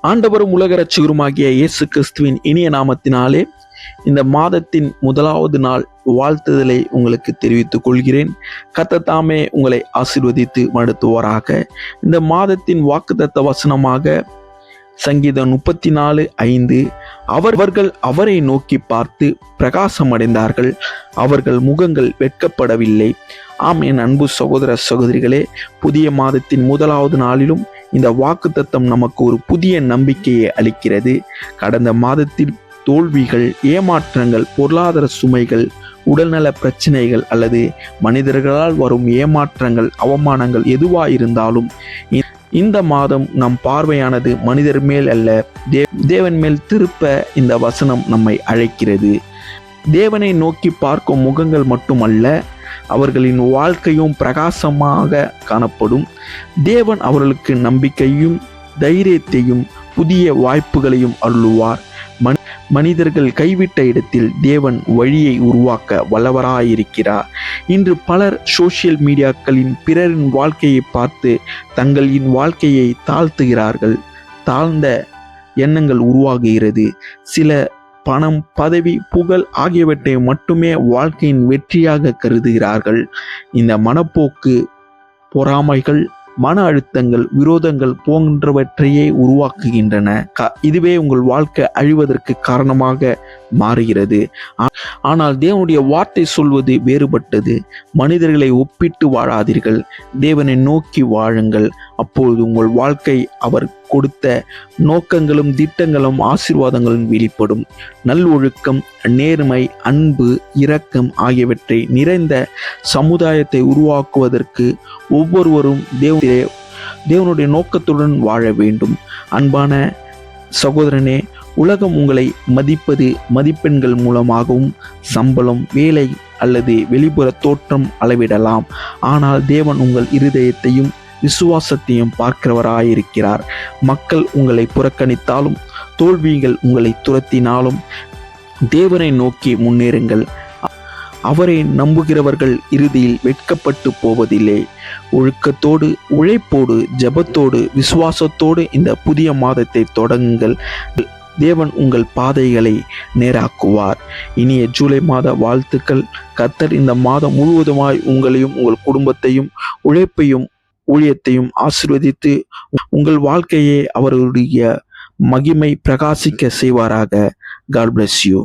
ஆண்டவரும் உலக இரட்சகருமாகிய இயேசு கிறிஸ்துவின் இனிய நாமத்தினாலே இந்த மாதத்தின் முதலாவது நாள் வாழ்த்துதலை உங்களுக்கு தெரிவித்துக் கொள்கிறேன். கர்த்தர் தாமே உங்களை ஆசீர்வதித்து நடத்துவாராக. இந்த மாதத்தின் வாக்குத்தத்த வசனமாக சங்கீதம் 34:5, அவர்கள் அவரை நோக்கி பார்த்து பிரகாசம் அடைந்தார்கள், அவர்கள் முகங்கள் வெட்கப்படவில்லை. ஆம், என் அன்பு சகோதர சகோதரிகளே, புதிய மாதத்தின் முதலாவது நாளிலும் இந்த வாக்குத்தத்தம் நமக்கு ஒரு புதிய நம்பிக்கையை அளிக்கிறது. கடந்த மாதத்தில் தோல்விகள், ஏமாற்றங்கள், பொருளாதார சுமைகள், உடல்நல பிரச்சனைகள் அல்லது மனிதர்களால் வரும் ஏமாற்றங்கள், அவமானங்கள் எதுவாயிருந்தாலும் இந்த மாதம் நம் பார்வையானது மனிதர் மேல் அல்ல, தேவன் மேல் திருப்ப இந்த வசனம் நம்மை அழைக்கிறது. தேவனை நோக்கி பார்க்கும் முகங்கள் மட்டுமல்ல, அவர்களின் வாழ்க்கையும் பிரகாசமாக காணப்படும். தேவன் அவர்களுக்கு நம்பிக்கையும் தைரியத்தையும் புதிய வாய்ப்புகளையும் அருளுவார். மனிதர்கள் கைவிட்ட இடத்தில் தேவன் வழியை உருவாக்க வல்லவராயிருக்கிறார். இன்று பலர் சோசியல் மீடியாக்களின் பிறரின் வாழ்க்கையை பார்த்து தங்களின் வாழ்க்கையை தாழ்த்துகிறார்கள். தாழ்ந்த எண்ணங்கள் உருவாகுகிறது. சில பணம், பதவி, புகழ் ஆகியவற்றை மட்டுமே வாழ்க்கையின் வெற்றியாக கருதுகிறார்கள். இந்த மனப்போக்கு பொறாமைகள், மன அழுத்தங்கள், விரோதங்கள் போன்றவற்றையே உருவாக்குகின்றன. இதுவே உங்கள் வாழ்க்கை அழிவதற்கு காரணமாக மாறுகிறது. ஆனால் தேவனுடைய வார்த்தை சொல்வது வேறுபட்டது. மனிதர்களை ஒப்பிட்டு வாழாதீர்கள், தேவனை நோக்கி வாழுங்கள். அப்பொழுது உங்கள் வாழ்க்கை அவர் கொடுத்த நோக்கங்களும் திட்டங்களும் ஆசீர்வாதங்களும் வெளிப்படும். நல்லொழுக்கம், நேர்மை, அன்பு, இரக்கம் ஆகியவற்றை நிறைந்த சமுதாயத்தை உருவாக்குவதற்கு ஒவ்வொருவரும் தேவனுடைய நோக்கத்துடன் வாழ வேண்டும். அன்பான சகோதரனே, உலகம் உங்களை மதிப்பது மதிப்பெண்கள் மூலமாகவும், சம்பளம், வேலை அல்லது வெளிப்புற தோற்றம் அளவிடலாம். ஆனால் தேவன் உங்கள் இருதயத்தையும் விசுவாசத்தையும் பார்க்கிறவராயிருக்கிறார். மக்கள் உங்களை புறக்கணித்தாலும், தோல்விகள் உங்களை துரத்தினாலும் தேவனை நோக்கி முன்னேறுங்கள். அவரை நம்புகிறவர்கள் இறுதியில் வெட்கப்பட்டு போவதில்லை. ஒழுக்கத்தோடு, உழைப்போடு, ஜெபத்தோடு, விசுவாசத்தோடு இந்த புதிய மாதத்தை தொடங்குங்கள். தேவன் உங்கள் பாதைகளை நேராக்குவார். இனிய ஜூலை மாத வாழ்த்துக்கள். கர்த்தர் இந்த மாதம் முழுவதுமாய் உங்களையும் உங்கள் குடும்பத்தையும் உழைப்பையும் ஊழியத்தையும் ஆசீர்வதித்து உங்கள் வாழ்க்கையை அவருடைய மகிமை பிரகாசிக்க செய்வாராக. God bless you.